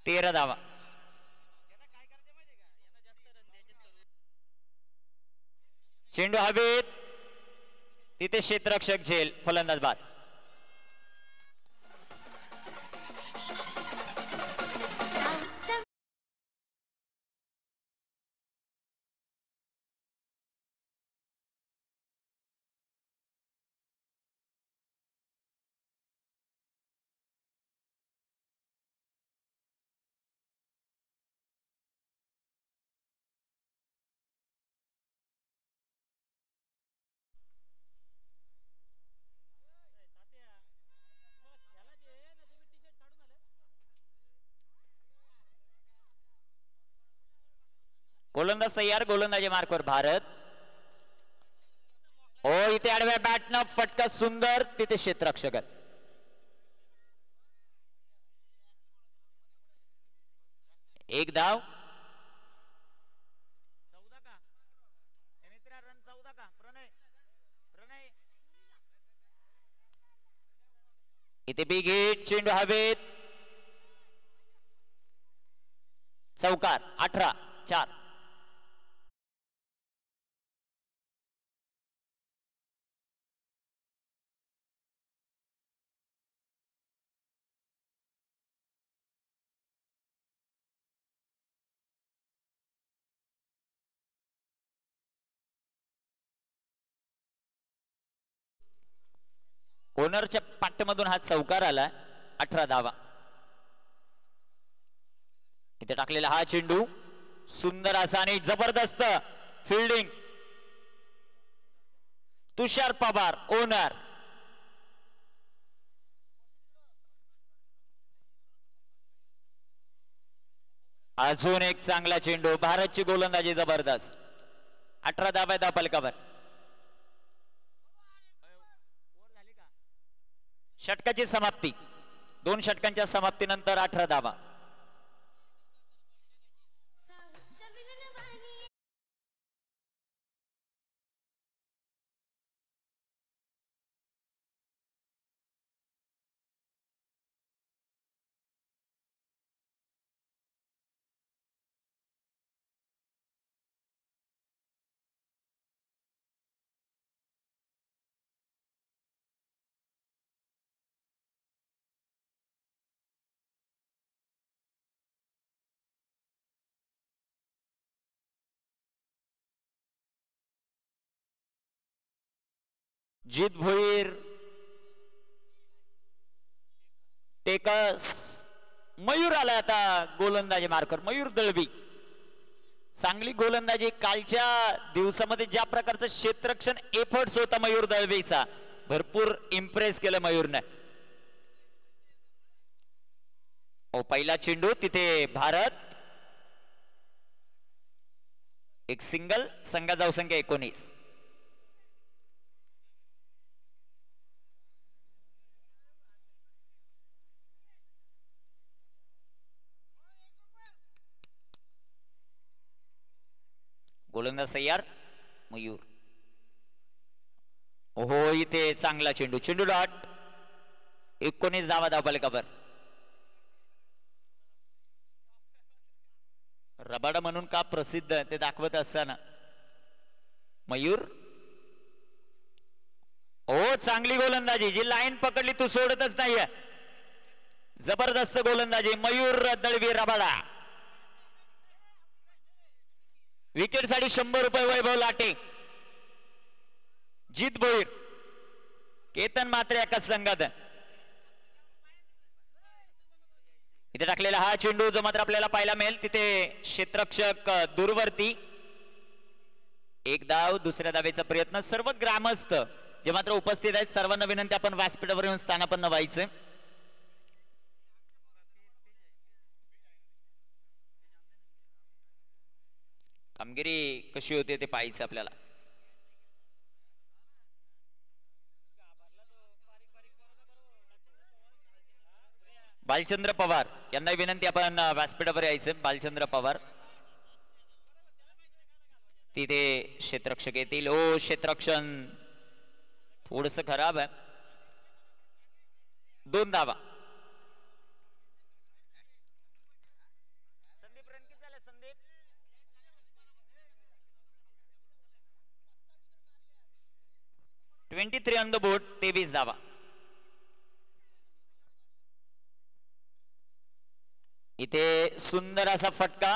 13 धावा. चेंडू हवेत, तिथे क्षेत्ररक्षक झेल, फलंदाज बाद. गोलंदाज तयार, गोलंदाजी मार्कवर भारत. हो, इथे आडव्या बॅटनं फटका सुंदर, तिथे क्षेत्ररक्षक. एक धाव. 14 का रन, 14 का प्रणय. इथे बिग हिट, चेंडू हवेत, चौकार. 18-4. ओनरच्या पाठमधून हा चौकार आला. 18 धावा. इथे टाकलेला हा चेंडू सुंदर असा आणि जबरदस्त फिल्डिंग. तुषार पवार ओनर. अजून एक चांगला चेंडू. भारतची गोलंदाजी जबरदस्त. 18 धावा धाव फलकावर. षटकाची समाप्ती. 2 षटकांच्या समाप्तीनंतर 18 धावा. जीत भोईर, टेकस, मयूर आला आता गोलंदाजी मार्कर. मयूर दळवी. चांगली गोलंदाजी. कालच्या दिवसामध्ये ज्या प्रकारचं क्षेत्ररक्षण एफर्ट्स होता मयूर दळवीचा, भरपूर इम्प्रेस केलं मयूरने. पहिला चेंडू, तिथे भारत. एक सिंगल. संघाचा धावसंख्या 19. गोलंदाज तयार, मयूर. ओहो, इथे चांगला चेंडू. चेंडू डॉट. 19 धावा धाव फलकावर. रबाडा म्हणून का प्रसिद्ध ते दाखवत असताना मयूर. हो, चांगली गोलंदाजी. जी लाईन पकडली तू सोडतच नाहीये. जबरदस्त गोलंदाजी मयूर दळवी रबाडा. विकेट साठी 100 रुपये वैभव लाटे. जीत भोईर, केतन मात्रे एकाच संघात. इथे टाकलेला हा चेंडू जो मात्र आपल्याला पाहायला मिळेल, तिथे क्षेत्ररक्षक दूरवर्ती. एक धाव. दुसऱ्या धावेचा प्रयत्न. सर्व ग्रामस्थ जे मात्र उपस्थित आहेत सर्वांना विनंती, आपण व्यासपीठावर येऊन स्थानापन्न व्हायचं. कामगिरी कशी होते ते पाहायचं आपल्याला. बालचंद्र पवार यांना विनंती, आपण व्यासपीठावर यायचं. बालचंद्र पवार. तिथे क्षेत्ररक्षक येतील. ओ, क्षेत्ररक्षण थोडस खराब आहे. 2 धावा. संदीप रन किती झाले संदीप? 23 ऑन द बोर्ड, 23 धावा. इथे सुंदर असा फटका,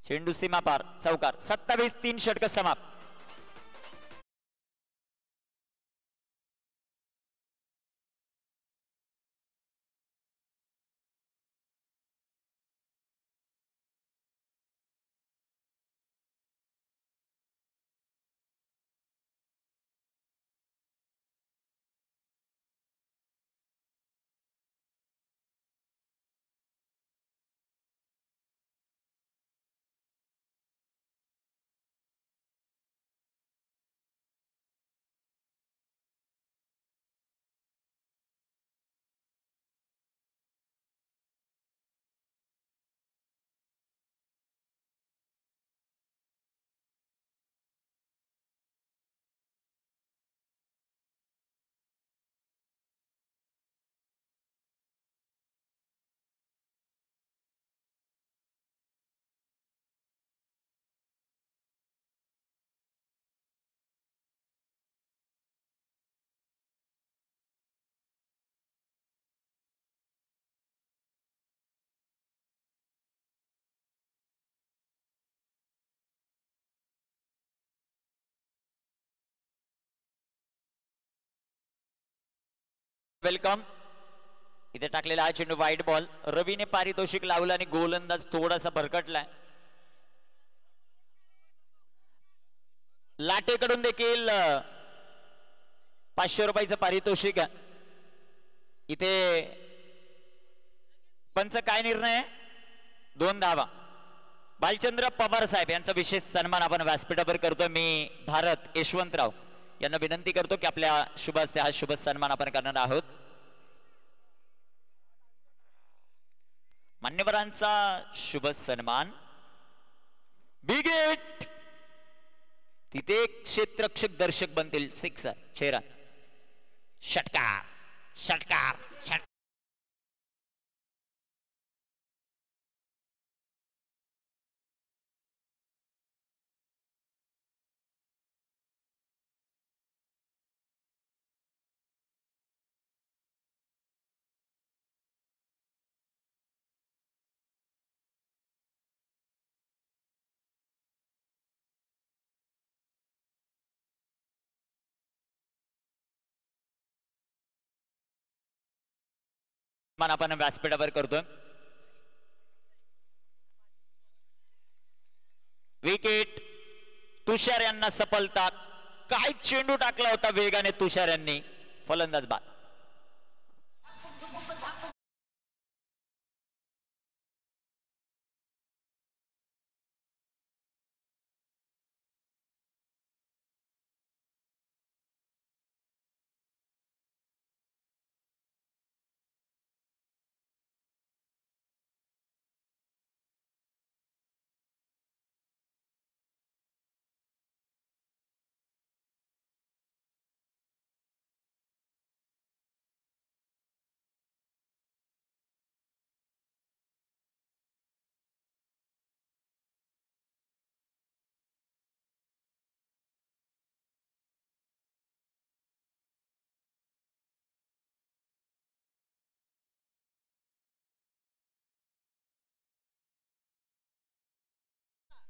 चेंडू सीमा पार, चौकार. 27-3 षटक समाप्त. वेलकम. इथे टाकलेला हा चेंडू वाईट बॉल. रवीने पारितोषिक लावलं आणि गोलंदाज थोडासा भरकटलाय. लाटेकडून देखील 500 रुपयाचं पारितोषिक. इथे पंच काय निर्णय? 2 धावा. बालचंद्र पवार साहेब यांचा विशेष सन्मान आपण व्यासपीठावर करतोय. मी भारत यशवंतराव यांना विनंती करतो की आपल्या शुभ हस्ते हा शुभ सन्मान आपण करणार आहोत. मान्यवरांचा शुभ सन्मान. Big hit. तिथे क्षेत्ररक्षक दर्शक बनतील. 6 6 षटकार षटकार षटकार. आपण व्यासपीठावर करतोय. विकेट. तुषार यांना सफलता. काय चेंडू टाकला होता वेगाने तुषार यांनी. फलंदाज बाद.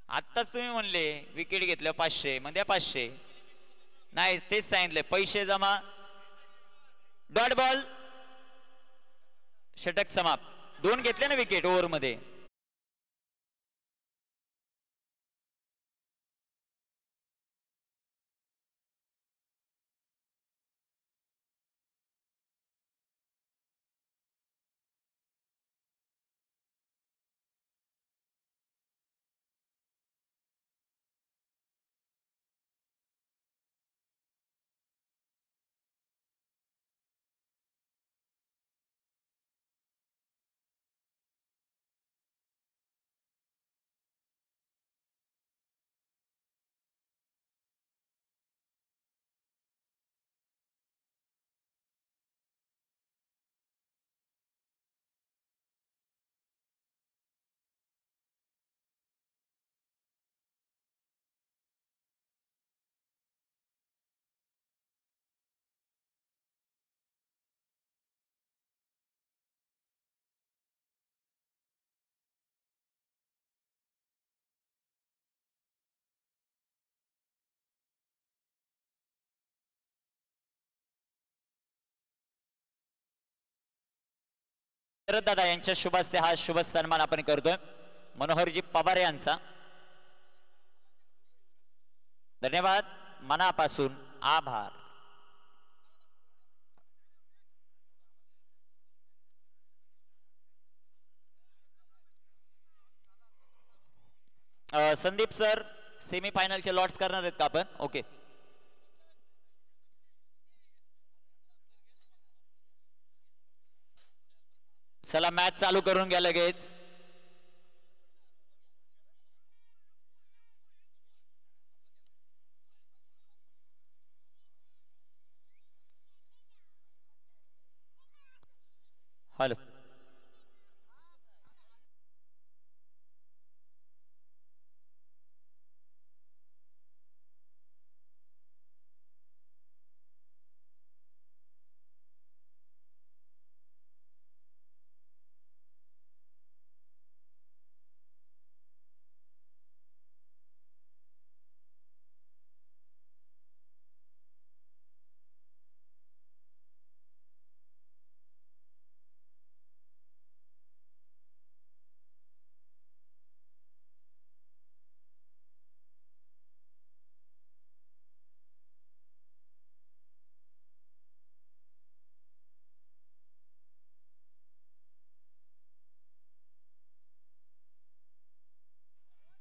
आत्ताच तुम्ही म्हणले विकेट घेतलं 500 मध्ये 500 नाही, तेच सांगितले पैसे जमा. Dot ball. षटक समाप्त. 2 घेतले ना विकेट ओव्हर मध्ये. जयद्रथ दादा यांच्या शुभ हस्ते हा शुभ सन्मान आपण करतोय मनोहरजी पवार यांचा. धन्यवाद, मनापासून आभार. संदीप सर सेमीफायनलचे लॉट्स करणार आहेत का आपण? ओके. चला मॅच चालू करून घ्या लगेच. हॅलो.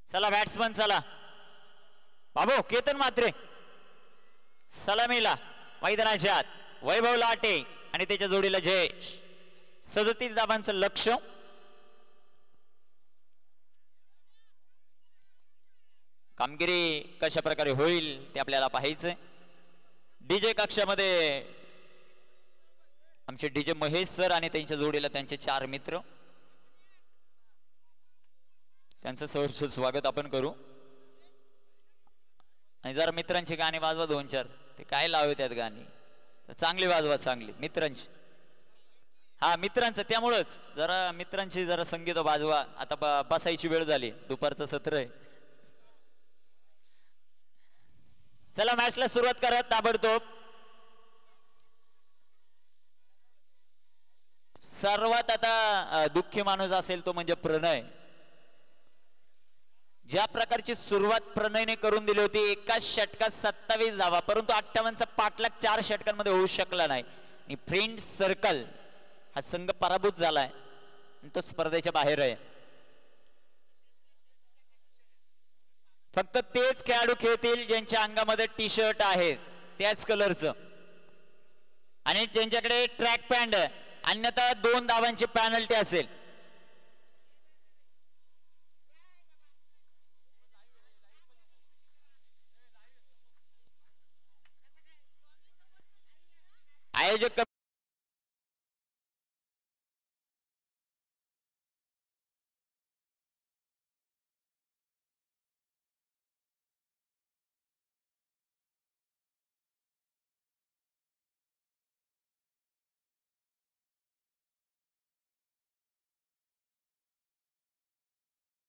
चला बॅट्समन चला. बाबू केतन मात्रे सलामीला मैदानाच्या आत. वैभव लाटे आणि त्याच्या जोडीला जयेश. 37 धावांचं लक्ष. कामगिरी कशा प्रकारे होईल ते आपल्याला पाहायचंय. डीजे कक्षामध्ये आमचे डीजे महेश सर आणि त्यांच्या जोडीला त्यांचे 4 मित्र. त्यांचं सहर्ष स्वागत आपण करू. आणि जरा मित्रांची गाणी वाजवा 2-4. ते काय लावे त्यात गाणी तर चांगली वाजवा, चांगली मित्रांची. हा मित्रांचं, त्यामुळंच जरा मित्रांची जरा संगीत वाजवा. आता बसायची वेळ झाली, दुपारचं सत्र आहे. चला मॅचला सुरुवात करा ताबडतोब. सर्वात आता दुःखी माणूस असेल तो म्हणजे प्रणय. ज्या प्रकारची सुरुवात प्रणयने करून दिली होती, एकाच षटकात 27 धावा, परंतु 58चा पाठलाग 4 षटकांमध्ये होऊ शकला नाही. आणि फ्रेंड सर्कल हा संघ पराभूत झालाय आणि तो स्पर्धेच्या बाहेर आहे. फक्त तेच खेळाडू खेळतील ज्यांच्या अंगामध्ये टी शर्ट आहे त्याच कलरचं आणि ज्यांच्याकडे ट्रॅक पॅन्ट, अन्यथा 2 धावांची पॅनल्टी असेल. आयोजक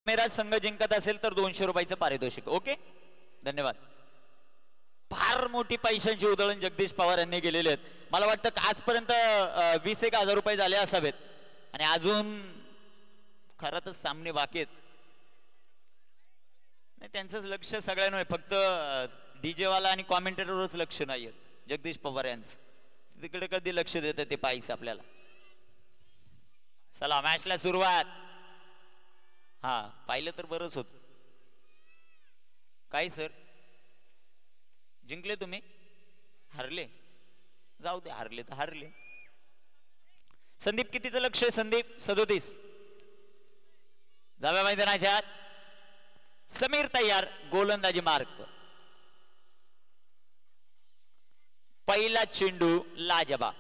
मेरा संघ जिंकत असेल तर 200 रुपयाचं पारितोषिक. ओके, धन्यवाद. फार मोठी पैशांची उधळण जगदीश पवार यांनी केलेली आहेत. मला वाटतं आजपर्यंत 20,000 रुपये झाले असावेत आणि अजून खरंच सामने बाकी आहेत. नाही, त्यांचंच लक्ष सगळ्यांवर, फक्त डीजे वाला आणि कॉमेंटेटरवरच लक्ष नाहीये जगदीश पवार यांचं. तिकडे कधी लक्ष देतात ते पाहिजे आपल्याला. चला मॅचला सुरुवात. हा पाहिलं तर बरंच होत. काय सर, जिंकले तुम्ही? हरले? जाऊ दे, हरले तर हरले. संदीप कितीचं लक्ष आहे? संदीप 37. जाव्या मैदानाच्या आत. समीर तयार, गोलंदाजी मार्ग. पहिला चेंडू लाजवाब.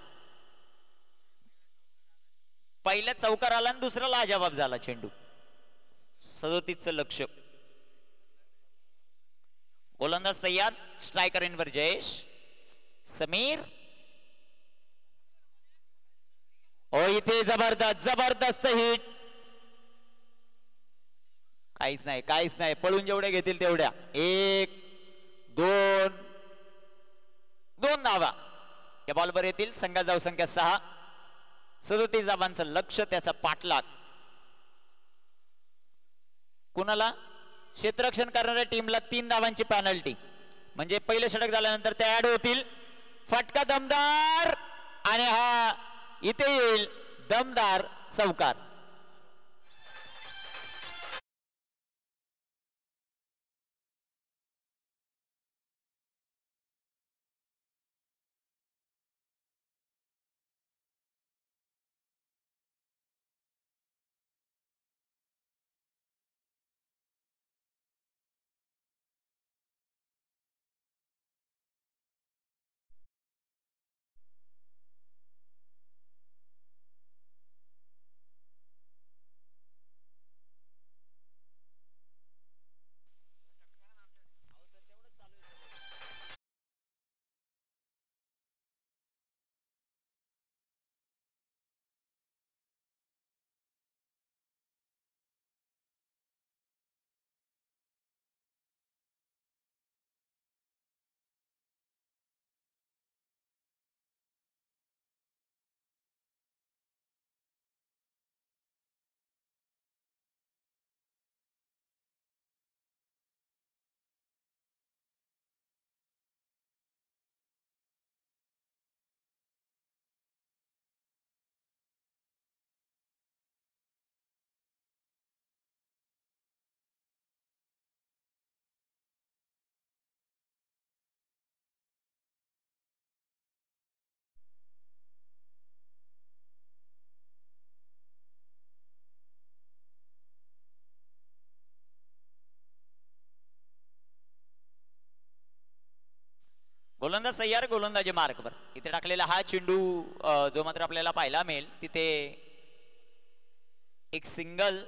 पहिला चौकार आला आणि दुसरा लाजवाब झाला चेंडू. 37चं लक्ष. गोलंदाज तयार. स्ट्रायकर इनवर जयेश. समीर. ओ इथे जबरदस्त जबरदस्त हिट. काहीच नाही, काहीच नाही. पळून जेवढे घेतील तेवढ्या. 1 2 2 धावा या बॉलवर येतील. संघात जाऊ संख्या 6. 37 धावांचं लक्ष, त्याचा पाठलाग. कुणाला? क्षेत्ररक्षण करणाऱ्या टीमला 3 धावांची पेनल्टी. म्हणजे पहिले षटक झाल्यानंतर ते ऍड होतील. फटका दमदार आणि हा इथे येईल दमदार चौकार. गोलंदाज तयार, गोलंदाजी मार्कवर. इथे टाकलेला हा चेंडू जो मात्र आपल्याला पाहायला मिळेल तिथे एक सिंगल.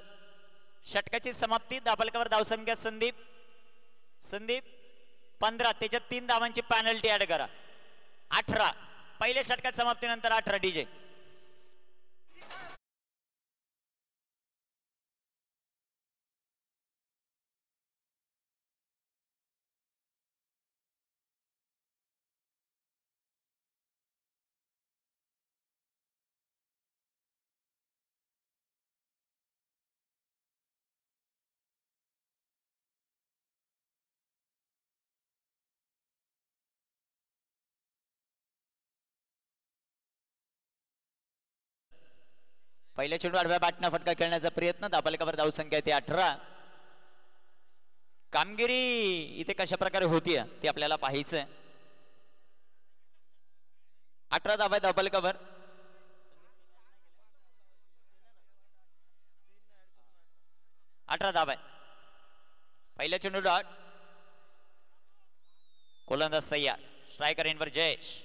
षटकाची समाप्ती. दाबलकावर धावसंख्या संदीप. संदीप 15, त्याच्यात 3 धावांची पेनल्टी ऍड करा. 18. पहिल्या षटकात समाप्तीनंतर 18 डीजे. पहिल्या चेंडू आडव्या बॅटनं फटका खेळण्याचा प्रयत्न. दाबलकावर धावसंख्या ते 18. कामगिरी इथे कशा प्रकारे होतीये ते आपल्याला पाहायचंय. 18 धावा दाबलकावर. अठरा धावा. पहिल्या चेंडू डॉट. गोलंदाज तयार. स्ट्रायकर एंडवर जयेश.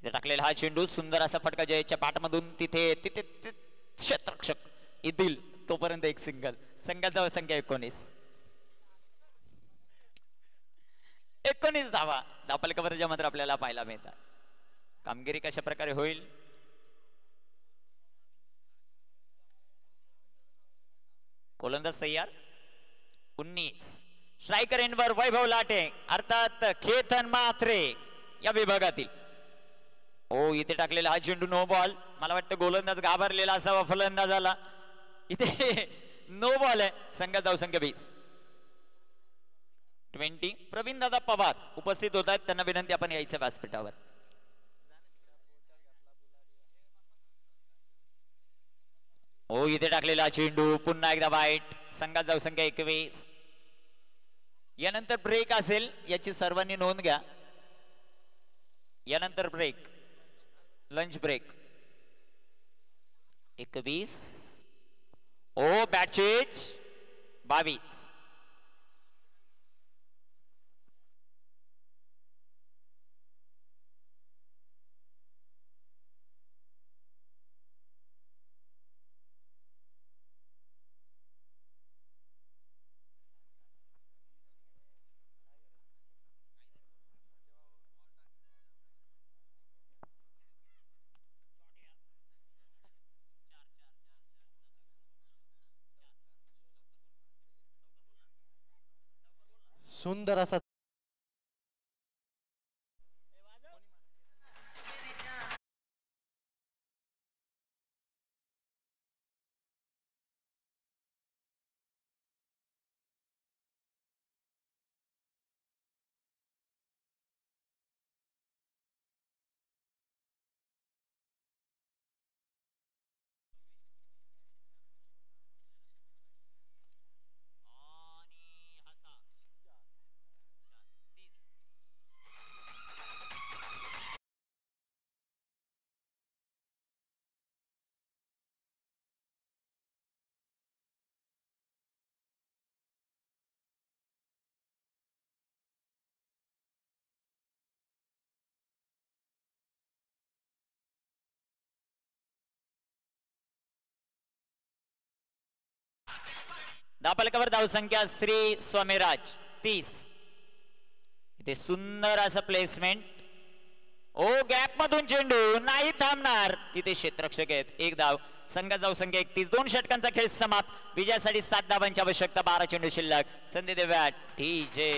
इथे टाकलेला हा चेंडू. सुंदर असा फटका जयेशच्या पाठमधून. तिथे तिथे क्षेत्ररक्षक येतील तोपर्यंत एक सिंगल. संघात धावसंख्या 19. 19 धावा दाबलकावरच्या मात्र आपल्याला पाहायला मिळतात. कामगिरी कशा प्रकारे होईल. गोलंदाज तयार. 19. स्ट्रायकर एंडवर वैभव लाटे, अर्थात खेतन म्हात्रे या विभागातील. ओ इथे टाकलेला हा चेंडू नो बॉल. मला वाटतं गोलंदाज घाबरलेला असावा फलंदाजाला. इथे नो बॉल आहे. संघात धावसंख्या 20. 20. प्रवीण दादा पवार उपस्थित होत आहेत. त्यांना विनंती आपण यायचं व्यासपीठावर. ओ इथे टाकलेला चेंडू पुन्हा एकदा वाईट. संघात धावसंख्या 21. यानंतर ब्रेक असेल याची सर्वांनी नोंद घ्या. यानंतर ब्रेक, लंच ब्रेक. 21. ओ बॅट चेंज. 22. सुंदर असा धापलकावर धावसंख्या श्री स्वामीराज 30. इथे सुंदर असं प्लेसमेंट. ओ गॅप मधून चेंडू नाही थांबणार. तिथे क्षेत्ररक्षक आहेत. एक धाव. संघ धावसंख्या 31. 2 षटकांचा खेळ समाप्त. विजयासाठी 7 धावांची आवश्यकता. 12 चेंडू शिल्लक. संधी देऊया TJ.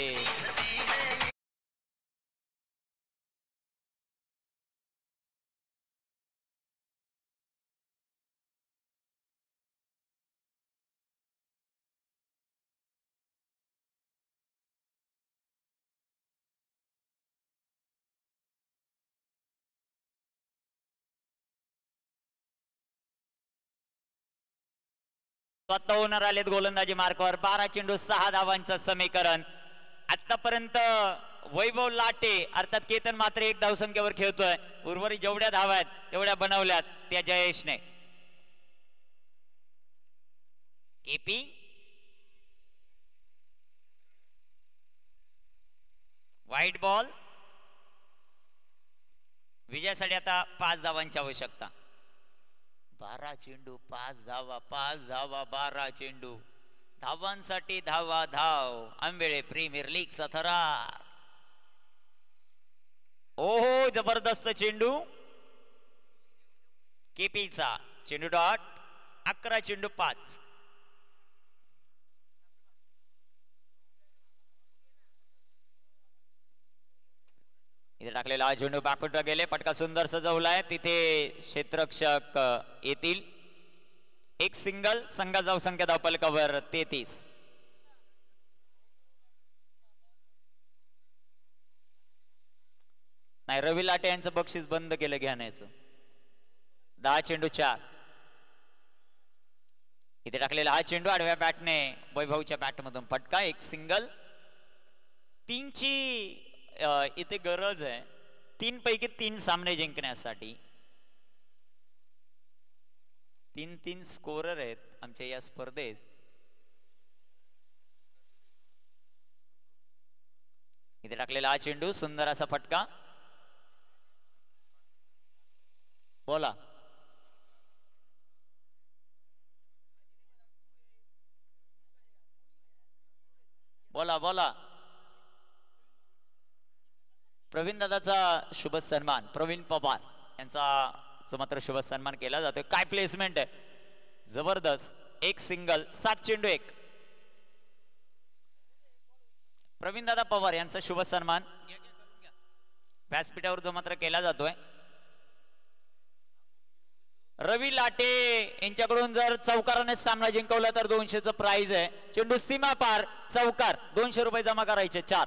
स्वतः ओनर आलेत गोलंदाजी मार्कवर. 12 चेंडू 6 धावांचं समीकरण. आतापर्यंत वैभव लाटे अर्थात केतन मात्र 1 धावसंख्येवर खेळतोय. उर्वरित जेवढ्या धावा आहेत तेवढ्या बनवल्यात त्या जयेशने. KP white ball. विजयासाठी आता 5 धावांची आवश्यकता. 12 चेंडू 5 धावा. 5 धावा 12 चेंडू. धावांसाठी धावा धाव. आंबेळे प्रीमियर लीग सथरार. ओहो जबरदस्त चेंडू. केपीचा चेंडू डॉट. 11 चेंडू 5. इथे टाकलेला हा चेंडू बॅकफुटला गेले. पटका सुंदर सजवलाय. तिथे क्षेत्ररक्षक येतील. 1 सिंगल. संघ धावसंख्या धावपलकावर 33. नाही रवी लाटे यांचं बक्षीस बंद केलं घेण्याचं. 10 चेंडू 4. इथे टाकलेला हा चेंडू आडव्या बॅटने वैभवच्या बॅटमधून फटका. 1 सिंगल. 3ची इथे गरज आहे. 3 पैकी 3 सामने जिंकण्यासाठी. 3 स्कोरर आहेत आमच्या या स्पर्धेत. इथे टाकलेला हा चेंडू सुंदर असा फटका. बोला बोला बोला. प्रवीण दादाचा शुभ सन्मान. प्रवीण पवार यांचा जो मात्र शुभ सन्मान केला जातोय. काय प्लेसमेंट आहे जबरदस्त. 1 सिंगल. 7 चेंडू 1. प्रवीण दादा पवार यांचा शुभ सन्मान व्यासपीठावर जो मात्र केला जातोय. रवी लाटे यांच्याकडून जर चौकाराने सामना जिंकवला तर 200चं प्राइज आहे. चेंडू सीमा पार. चौकार. 200 रुपये जमा करायचे. 4.